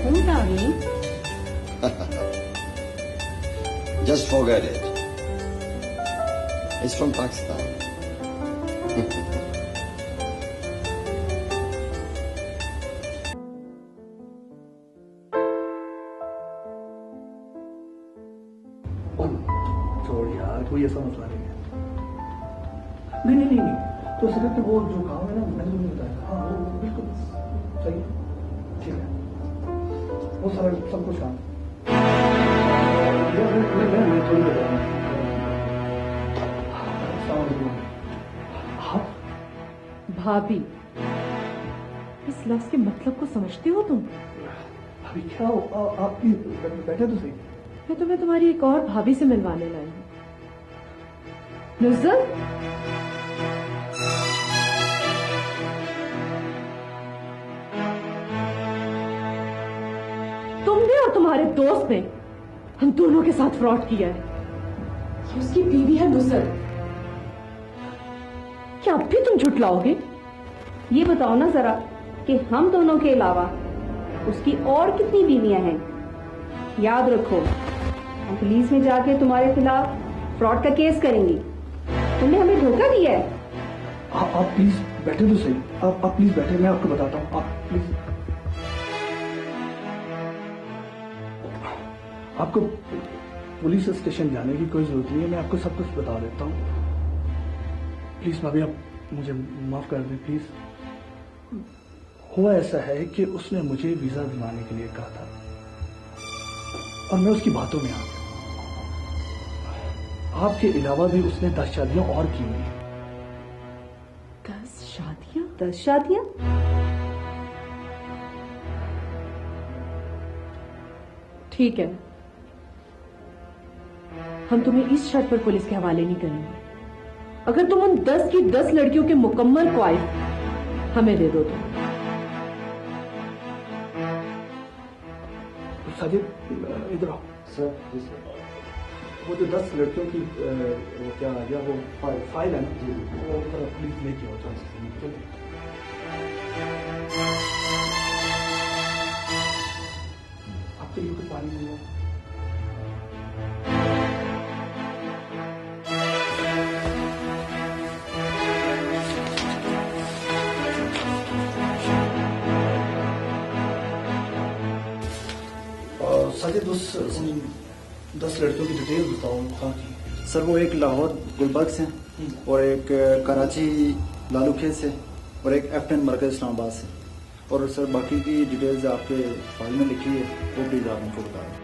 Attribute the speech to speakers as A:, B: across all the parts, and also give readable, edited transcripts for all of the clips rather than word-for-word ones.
A: Who, darling?
B: Just forget it. It's from Pakistan.
C: छोड़ यार, कोई ऐसा मसला नहीं है। नहीं, तो सिर्फ वो जो काम है ना, मैंने तुम्हें बताया। हाँ, वो बिल्कुल सही है, ठीक है, वो सारा सब कुछ काम। मैं थोड़ी देर बाद। हाँ
A: भाभी, इस लफ्ज के मतलब को समझते हो तुम?
C: अभी क्या हो, आप प्लीज बैठे तो सही।
A: मैं तुम्हें तुम्हारी एक और भाभी से मिलवाने लाई हूँ। नुज़र, तुमने और तुम्हारे दोस्त ने हम दोनों के साथ फ्रॉड किया है। ये उसकी बीवी है नुज़र। क्या अब भी तुम झुठलाओगे?
D: ये बताओ ना जरा कि हम दोनों के अलावा उसकी और कितनी बीवियां हैं। याद रखो, हम पुलिस में जाके तुम्हारे खिलाफ फ्रॉड का केस करेंगी। तुमने हमें धोखा दिया है।
C: आप प्लीज बैठे तो सही। आप प्लीज बैठे, मैं आपको बताता हूँ। आप प्लीज, आपको पुलिस स्टेशन जाने की कोई जरूरत नहीं है। मैं आपको सब कुछ बता देता हूँ। प्लीज भाभी, आप मुझे माफ कर दें प्लीज। हुआ ऐसा है कि उसने मुझे वीजा दिलवाने के लिए कहा था और मैं उसकी बातों में आ गया। आपके अलावा भी उसने 10 शादियां और की हुई।
A: 10 शादियां?
D: 10 शादियां?
A: ठीक है, हम तुम्हें इस शर्त पर पुलिस के हवाले नहीं करेंगे। अगर तुम उन 10 की 10 लड़कियों के मुकम्मल क्वाइफ हमें दे दो तो।
C: साजिद, इधर आओ।
B: सर,
C: वो जो 10 लड़कियों की वो क्या आ गया, वो फाइल है ना, वो प्लीज लेके आओ। आपके लिए कोई पानी नहीं हो? साजिद, उन 10 लड़कियों की डिटेल बताओ कहाँ की।
E: सर, वो एक लाहौर गुलबर्ग से और एक कराची लालूखेत से और एक F10 मरकज इस्लामाबाद से। और सर, बाकी की डिटेल्स आपके फाइल में लिखी है, वो प्लीज आप उनको बता दें।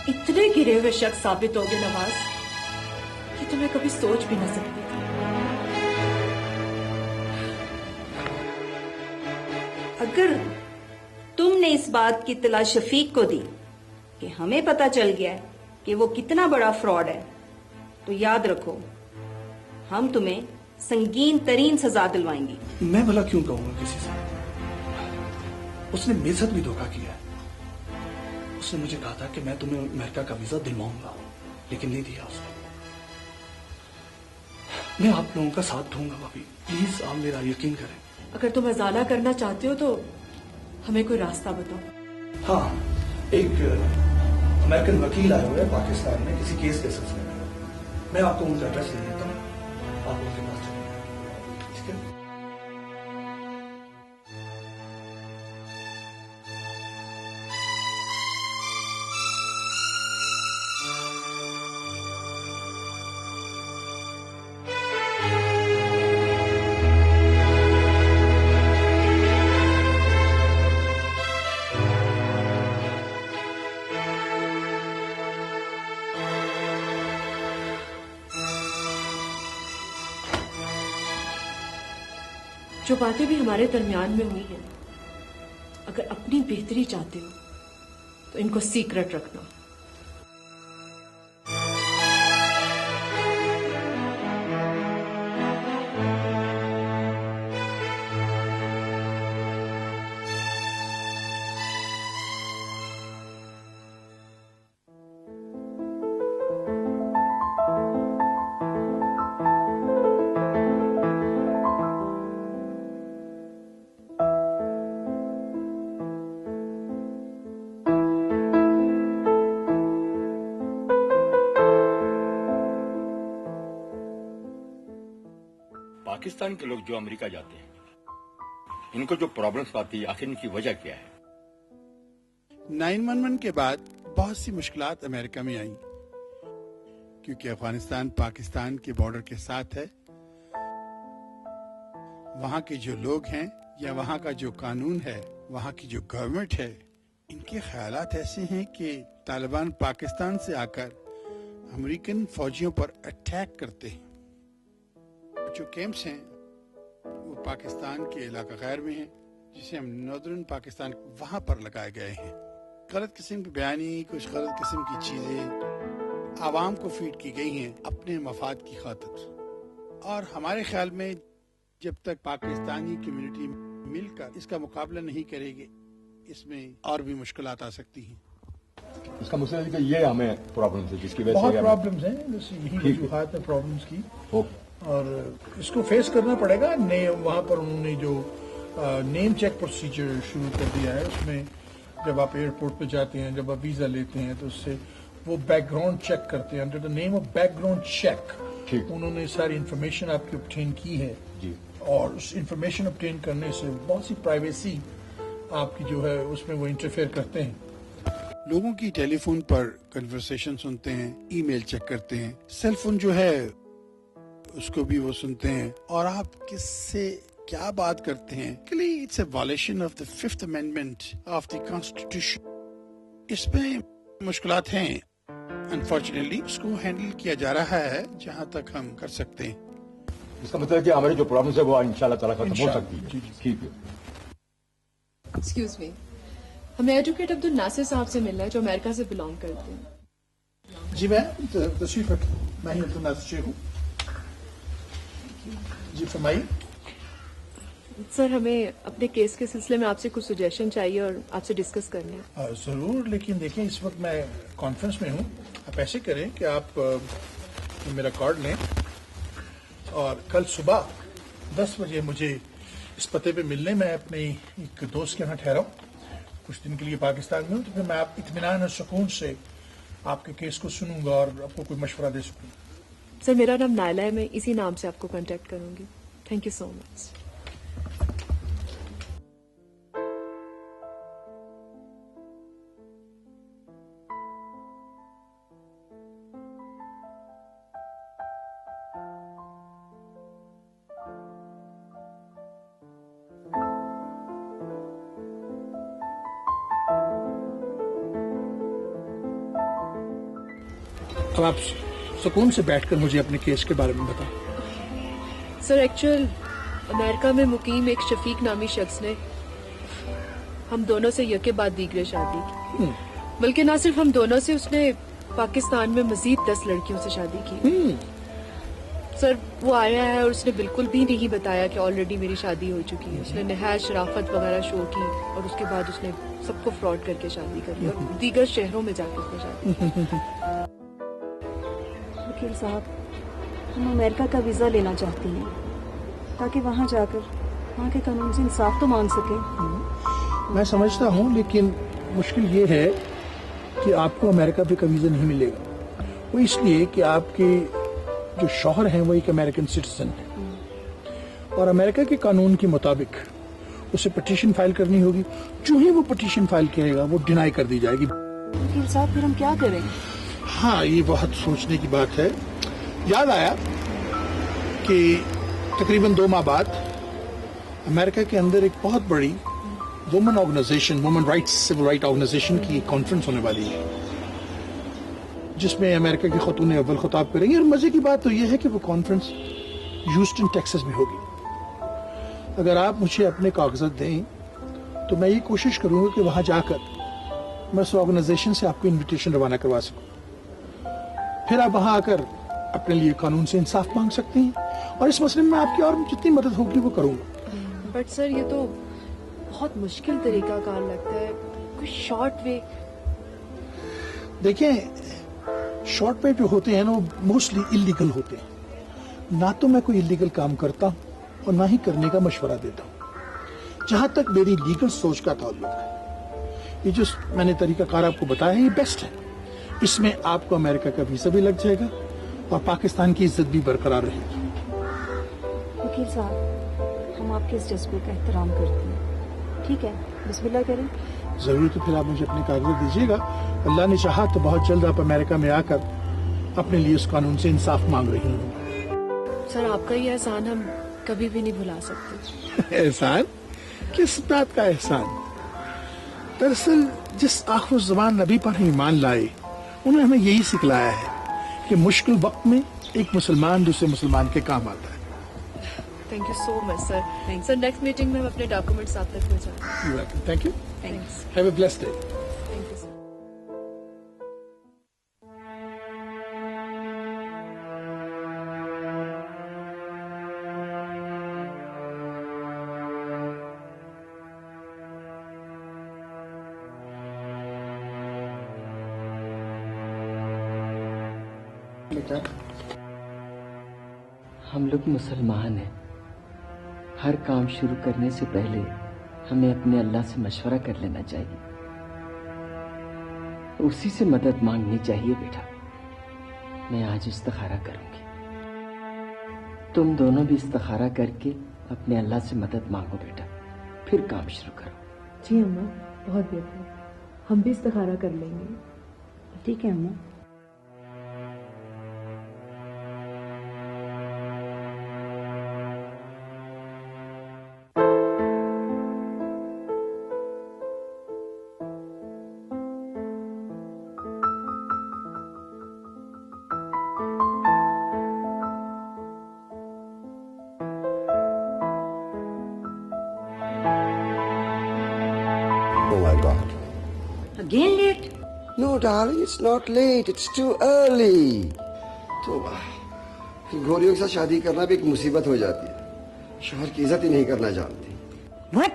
A: इतने गिरे हुए शख्स साबित हो गए नवाज कि तुम्हें कभी सोच भी ना सकती थी।
D: अगर तुमने इस बात की इत्तला शफीक को दी कि हमें पता चल गया है कि वो कितना बड़ा फ्रॉड है, तो याद रखो, हम तुम्हें संगीन तरीन सजा दिलवाएंगे।
C: मैं भला क्यों कहूंगा किसी से? उसने मेरे साथ भी धोखा किया है। उसने मुझे कहा था कि मैं तुम्हें अमेरिका का वीजा दिलवाऊंगा, लेकिन नहीं दिया उसने। मैं आप लोगों का साथ दूंगा भाभी, प्लीज आप मेरा यकीन करें।
A: अगर तुम अजाला करना चाहते हो तो हमें कोई रास्ता बताओ।
C: हाँ, एक अमेरिकन वकील आए हुए हैं पाकिस्तान में किसी केस के सिलसिले में। मैं आपको उनका एड्रेस दे देता हूँ, आप उनके पास चलिए, ठीक है?
A: जो बातें भी हमारे दरमियान में हुई हैं, अगर अपनी बेहतरी चाहते हो तो इनको सीक्रेट रखना।
F: पाकिस्तान के लोग जो अमेरिका जाते हैं, इनको जो प्रॉब्लम्स आती है, आखिर इनकी वजह क्या है?
G: 9/11 के बाद बहुत सी मुश्किलात अमेरिका में आई, क्योंकि अफगानिस्तान पाकिस्तान के बॉर्डर के साथ है। वहाँ के जो लोग हैं या वहाँ का जो कानून है, वहाँ की जो गवर्नमेंट है, इनके ख्यालात ऐसे हैं कि तालिबान पाकिस्तान से आकर अमेरिकन फौजियों पर अटैक करते हैं। जो कैंप्स हैं वो पाकिस्तान के इलाका गैर में हैं, जिसे हम नॉर्दर्न पाकिस्तान वहाँ पर लगाए गए हैं। गलत किस्म की बयानी, कुछ गलत किस्म की चीजें आवाम को फीड की गई हैं अपने मफाद की खातिर। और हमारे ख्याल में जब तक पाकिस्तानी कम्युनिटी मिलकर इसका मुकाबला नहीं करेगी, इसमें और भी मुश्किलात आ सकती हैं।
F: इसका मतलब है कि ये हमें प्रॉब्लम्स है जिसकी वजह से
C: बहुत प्रॉब्लम्स हैं, जैसे यही वजूहात है प्रॉब्लम्स की, और इसको फेस करना पड़ेगा। वहाँ पर उन्होंने जो नेम चेक प्रोसीजर शुरू कर दिया है, उसमें जब आप एयरपोर्ट पे जाते हैं, जब आप वीजा लेते हैं, तो उससे वो बैकग्राउंड चेक करते हैं under the name of background check. उन्होंने सारी इंफॉर्मेशन आपकी ऑब्टेन की है जी, और उस इंफॉर्मेशन ऑब्टेन करने से बहुत सी प्राइवेसी आपकी जो है उसमें वो इंटरफेयर करते हैं।
G: लोगों की टेलीफोन पर कन्वर्सेशन सुनते हैं, ईमेल चेक करते हैं, सेलफोन जो है उसको भी वो सुनते हैं, और आप किससे क्या बात करते हैं। It's a violation of the 5th amendment of the constitution. इसमें मुश्किलात हैं, अनफॉर्चुनेटली उसको हैंडल किया जा रहा है जहां तक हम कर सकते हैं।
F: इसका मतलब है कि हमारे जो प्रॉब्लम्स है वो इंशाल्लाह ताला खत्म हो सकती है। ठीक है।
A: एक्सक्यूज मी, हमें एडवोकेट अब्दुल नासिर साहब से मिलना है, जो अमेरिका से बिलोंग करते हैं।
C: जी मैं तशरीफ रखें, मैं ही अब्दुल नासिर शेख हूँ। जी फरमाइए।
A: सर, हमें अपने केस के सिलसिले में आपसे कुछ सजेशन चाहिए और आपसे डिस्कस करना है।
C: जरूर, लेकिन देखें इस वक्त मैं कॉन्फ्रेंस में हूँ। आप ऐसे करें कि आप मेरा कार्ड लें और कल सुबह 10 बजे मुझे इस पते पे मिलने। मैं अपने एक दोस्त के यहाँ ठहरा हूँ, कुछ दिन के लिए पाकिस्तान में हूँ, तो फिर मैं आप इत्मीनान और सुकून से आपके केस को सुनूंगा और आपको कोई मशवरा दे सकूंगा।
A: सर, मेरा नाम नायला है, मैं इसी नाम से आपको कांटेक्ट करूंगी। Thank you so much.
C: अब आप सुकून से बैठकर मुझे अपने केस के बारे में बताओ।
A: सर, एक्चुअल अमेरिका में मुकीम एक शफीक नामी शख्स ने हम दोनों से यके बाद दीगरे शादी की। बल्कि ना सिर्फ हम दोनों से, उसने पाकिस्तान में मजीद 10 लड़कियों से शादी की। सर, वो आया है और उसने बिल्कुल भी नहीं बताया कि ऑलरेडी मेरी शादी हो चुकी है। उसने नहायत शराफत वगैरह शो की और उसके बाद उसने सबको फ्रॉड करके शादी कर ली और दीगर शहरों में जाकर उसने शादी।
H: वकील साहब, हम अमेरिका का वीज़ा लेना चाहती हैं ताकि वहाँ जाकर वहाँ के कानून से इंसाफ तो मांग सकें।
C: मैं समझता हूँ, लेकिन मुश्किल ये है कि आपको अमेरिका पे का वीज़ा नहीं मिलेगा। वो इसलिए कि आपके जो शौहर हैं वो एक अमेरिकन सिटीजन है और अमेरिका के कानून के मुताबिक उसे पिटीशन फाइल करनी होगी। जो ही वो पिटीशन फाइल करेगा वो डिनाई कर दी जाएगी।
H: वकील साहब, फिर हम क्या करें?
C: हाँ, ये बहुत सोचने की बात है। याद आया कि तकरीबन 2 माह बाद अमेरिका के अंदर एक बहुत बड़ी women organisation, women rights, civil right organisation की कॉन्फ्रेंस होने वाली है, जिसमें अमेरिका की खतून अव्वल खिताब करेंगी। और मजे की बात तो यह है कि वो कॉन्फ्रेंस ह्यूस्टन टेक्सास में होगी। अगर आप मुझे अपने कागजात दें तो मैं ये कोशिश करूंगा कि वहां जाकर मैं उस ऑर्गेनाइजेशन से आपको इन्विटेशन रवाना करवा सकूं। फिर आप वहां आकर अपने लिए कानून से इंसाफ मांग सकती हैं और इस मसले में आपकी और जितनी मदद होगी वो करूंगा।
A: बट सर, ये तो बहुत मुश्किल तरीका कार लगता है। कोई शॉर्ट वे?
C: देखें, शॉर्ट वे जो होते हैं ना वो मोस्टली इलीगल होते हैं। ना तो मैं कोई इलीगल काम करता हूं और ना ही करने का मशवरा देता हूं। जहां तक मेरी लीगल सोच का ताल्लुक है, ये जो मैंने तरीकाकार आपको बताया है ये बेस्ट है। इसमें आपको अमेरिका का वीजा भी लग जाएगा और पाकिस्तान की इज्जत भी बरकरार रहेगी।
H: वकील साहब, हम आपके इस जज्बे का एहतराम करते हैं। ठीक है, बिस्मिल्लाह करें।
C: जरूर, तो फिर आप मुझे अपने कागजात दीजिएगा। अल्लाह ने चाहा तो बहुत जल्द आप अमेरिका में आकर अपने लिए उस कानून से इंसाफ मांग रही हैं।
A: सर, आपका ये एहसान हम कभी भी नहीं भुला सकते।
C: एहसान? किस बात का एहसान? दरअसल जिस आखिर ज़बान नबी पर हम ईमान लाए, उन्होंने हमें यही सिखलाया है कि मुश्किल वक्त में एक मुसलमान दूसरे मुसलमान के काम आता है।
A: Thank you so much sir. Sir, next meeting में हम अपने डॉक्यूमेंट्स आप तक पहुंचाएंगे।
C: Thank you.
A: Thanks.
C: Have a blessed day.
A: Thank you sir.
I: बेटा, हम लोग मुसलमान हैं। हर काम शुरू करने से पहले हमें अपने अल्लाह से मशवरा कर लेना चाहिए, उसी से मदद मांगनी चाहिए। बेटा, मैं आज इस्तिखारा करूंगी, तुम दोनों भी इस्तिखारा करके अपने अल्लाह से मदद मांगो बेटा, फिर काम शुरू करो।
H: जी अम्मा, बहुत बेहतर, हम भी इस्तिखारा कर लेंगे। ठीक है अम्मा।
B: Oh my God.
D: Again late?
B: No, darling, it's not late. It's too early. तो गोरियों के साथ शादी करना भी एक मुसीबत हो जाती है। शौहर की इज्जत ही नहीं करना जानती।
D: What?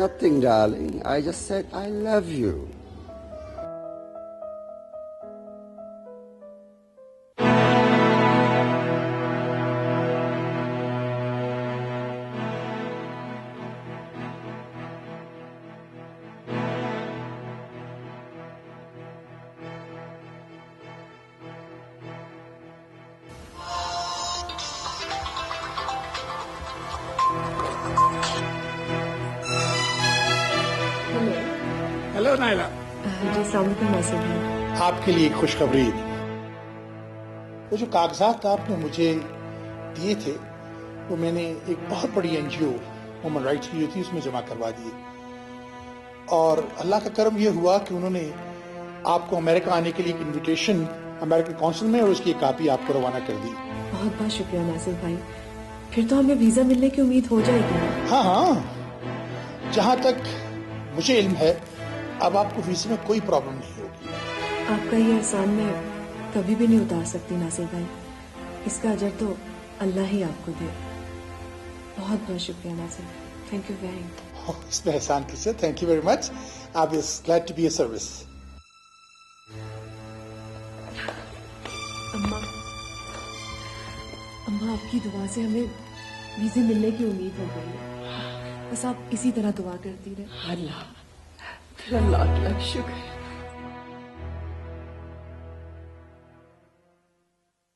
B: Nothing, darling. I just said I love you.
C: Hello Naila.
A: जी, अस्सलाम वालेकुम नासिर भाई।
C: आपके लिए खुशखबरी थी। वो जो कागजात आपने मुझे दिए थे, वो मैंने एक बहुत बड़ी एनजीओ ह्यूमन राइट्स की जो थी उसमें जमा करवा दिए, और अल्लाह का करम ये हुआ कि उन्होंने आपको अमेरिका आने के लिए एक इनविटेशन अमेरिकन काउंसिल में और उसकी एक कापी आपको रवाना कर दी।
A: बहुत बहुत शुक्रिया नासिर भाई। फिर तो हमें वीजा मिलने की उम्मीद हो जाएगी ना?
C: हाँ हाँ, जहाँ तक मुझे इल्म है अब आपको वीजा में कोई प्रॉब्लम नहीं होगी।
A: आपका ये एहसान मैं कभी भी नहीं उतार सकती नासिर भाई। इसका अजर तो अल्लाह ही आपको दे। बहुत बहुत शुक्रिया Nasir, thank you very much.
C: इसमें एहसान किसे, thank you very much. I is glad to be a service.
A: अम्मा, अम्मा, आपकी दुआ से हमें वीजे मिलने की उम्मीद हो गई है। बस आप इसी तरह दुआ करती रहे।
I: अल्लाह, तेरा लाख लाख शुक्र है।